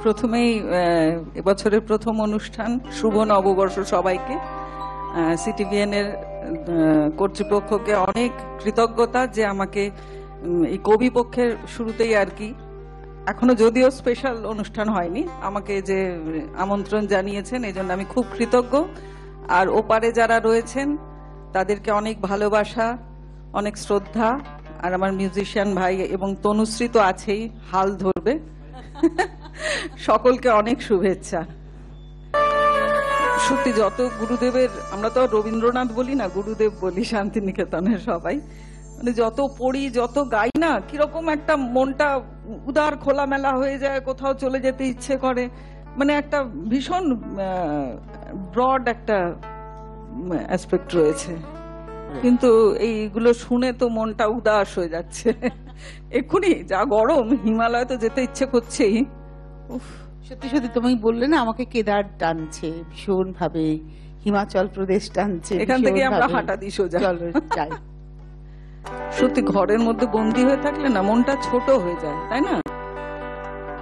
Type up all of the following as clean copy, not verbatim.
প্রথমেই এবছরের প্রথম অনুষ্ঠান, শুভ নববর্ষ সবাইকে। সিটিভিএন এর কর্তৃপক্ষকে অনেক কৃতজ্ঞতা যে আমাকে এই কবি পক্ষের শুরুতেই আর কি, এখনো যদিও স্পেশাল অনুষ্ঠান হয়নি, আমাকে যে আমন্ত্রণ জানিয়েছেন এই জন্য আমি খুব কৃতজ্ঞ। আর ওপারে যারা রয়েছেন তাদেরকে অনেক ভালোবাসা, অনেক শ্রদ্ধা। আর আমার মিউজিশিয়ান ভাই এবং তনুশ্রী তো আছেই, হাল ধরবে। সকলকে অনেক শুভেচ্ছা। সত্যি যত গুরুদেবের, আমরা তো রবীন্দ্রনাথ বলি না, গুরুদেব বলি শান্তিনিকেতনের সবাই, মানে যত পড়ি যত গাই না, কিরকম একটা মনটা উদার খোলামেলা হয়ে যায়, কোথাও চলে যেতে ইচ্ছে করে, মানে একটা ভীষণ ব্রড একটা অ্যাসপেক্ট রয়েছে। কিন্তু এইগুলো শুনে তো মনটা উদাস হয়ে যাচ্ছে। এক্ষুনি যা গরম, হিমালয় তো যেতে ইচ্ছে করছেই। সত্যি সত্যি তুমি বললে না, আমাকে কেদার টানছে ভীষণ ভাবে, হিমাচল প্রদেশ টানছে, এখান থেকে আমরা হাঁটা দিই সোজা। যাই। সত্যি ঘরের মধ্যে বন্দী হয়ে থাকলে না মনটা ছোট হয়ে যায়, তাই না?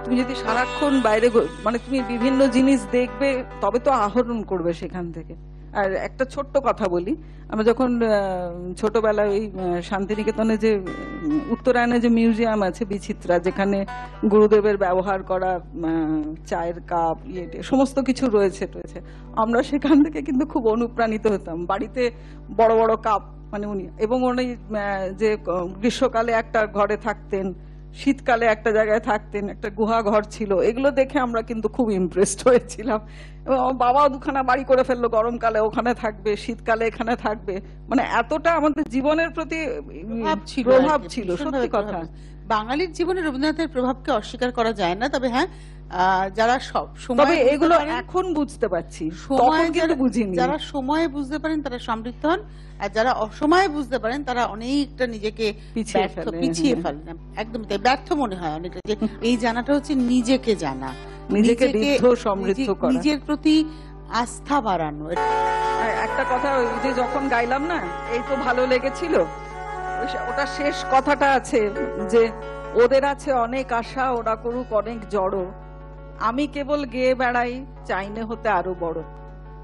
তুমি যদি সারাক্ষণ বাইরে, মানে তুমি বিভিন্ন জিনিস দেখবে, তবে তো আহরণ করবে সেখান থেকে। আর একটা ছোট্ট কথা বলি, আমরা যখন ছোটবেলায় ওই শান্তিনিকেতনে যে উত্তরায়ণে যে মিউজিয়াম আছে বিচিত্রা, যেখানে গুরুদেবের ব্যবহার করা চায়ের কাপ সমস্ত কিছু রয়েছে, আমরা সেখান থেকে কিন্তু খুব অনুপ্রাণিত হতাম। বাড়িতে বড় বড় কাপ, মানে উনি, এবং উনি যে গ্রীষ্মকালে একটা ঘরে থাকতেন, শীতকালে একটা জায়গায় থাকতেন, একটা গুহা ঘর ছিল, এগুলো দেখে আমরা কিন্তু খুব ইমপ্রেসড হয়েছিলাম। এবং বাবাও দুখানা বাড়ি করে ফেললো, গরমকালে ওখানে থাকবে, শীতকালে এখানে থাকবে, মানে এতটা আমাদের জীবনের প্রতি প্রভাব ছিল। সত্যি কথা, বাঙালির জীবনে রবীন্দ্রনাথের প্রভাবকে অস্বীকার করা যায় না। তবে হ্যাঁ, যারা সব সময় এগুলো এখন বুঝতে পারছি, তখন কিন্তু বুঝিনি। যারা সময়ে বুঝতে পারেন তারা সমৃদ্ধ হন, আর যারা অসময়ে বুঝতে পারেন তারা অনেকটা নিজেকে পিছিয়ে ফেলেন। একদম তাই, ব্যর্থ মনে হয় অনেকটা। যে এই জানাটা হচ্ছে নিজেকে জানা, নিজেকে সমৃদ্ধ করা, নিজের প্রতি আস্থা বাড়ানো। একটা কথা, ওই যে যখন গাইলাম না, এই তো ভালো লেগেছিল, ওটা শেষ কথাটা আছে যে ওদের আছে অনেক আশা, ওরা করুক অনেক জড়ো, আমি কেবল গেয়ে বেড়াই, চাইনে হতে আরো বড়।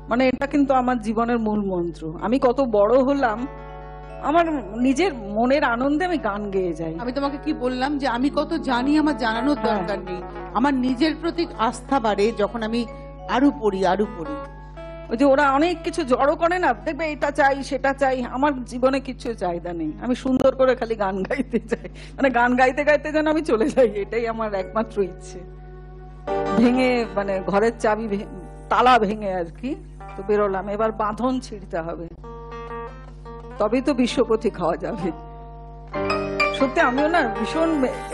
মানে এটা কিন্তু আমার জীবনের মূল মন্ত্র। আমি কত বড় হলাম, আমার নিজের মনের আনন্দে আমি গান গেয়ে যাই। আমি তোমাকে কি বললাম যে আমি কত জানি, আমার জানানোর দরকার নেই। আমার নিজের প্রতি আস্থা বাড়ে যখন আমি আরো পড়ি। ওই যে ওরা অনেক কিছু জড়ো করে না, দেখবে এটা চাই সেটা চাই, আমার জীবনে কিছু চাহিদা নেই, আমি সুন্দর করে খালি গান গাইতে চাই, মানে গান গাইতে গাইতে যেন আমি চলে যাই, এটাই আমার একমাত্র ইচ্ছে। ভেঙে, মানে ঘরের চাবি তালা ভেঙে আর কি তো বেরোলাম, এবার বাঁধন ছিঁড়তে হবে, তবেই তো বিশ্বপতি খাওয়া যাবে। সত্যি আমিও না ভীষণ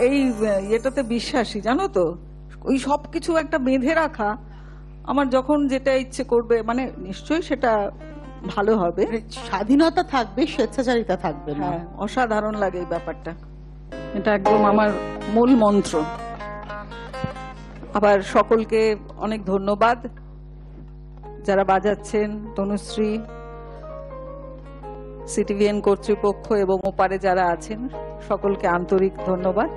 এই এটাতে বিশ্বাসী, জানো তো, ওই সবকিছু একটা বেঁধে রাখা, আমার যখন যেটা ইচ্ছে করবে, মানে নিশ্চয়ই সেটা ভালো হবে, স্বাধীনতা থাকবে, স্বেচ্ছাচারিতা থাকবে না। হ্যাঁ, অসাধারণ লাগে এই ব্যাপারটা, এটা একদম আমার মূল মন্ত্র। আবার সকলকে অনেক ধন্যবাদ, যারা বাজাচ্ছেন, তনুশ্রী, সিটিভিএন কর্তৃপক্ষ এবং ওপারে যারা আছেন, সকলকে আন্তরিক ধন্যবাদ।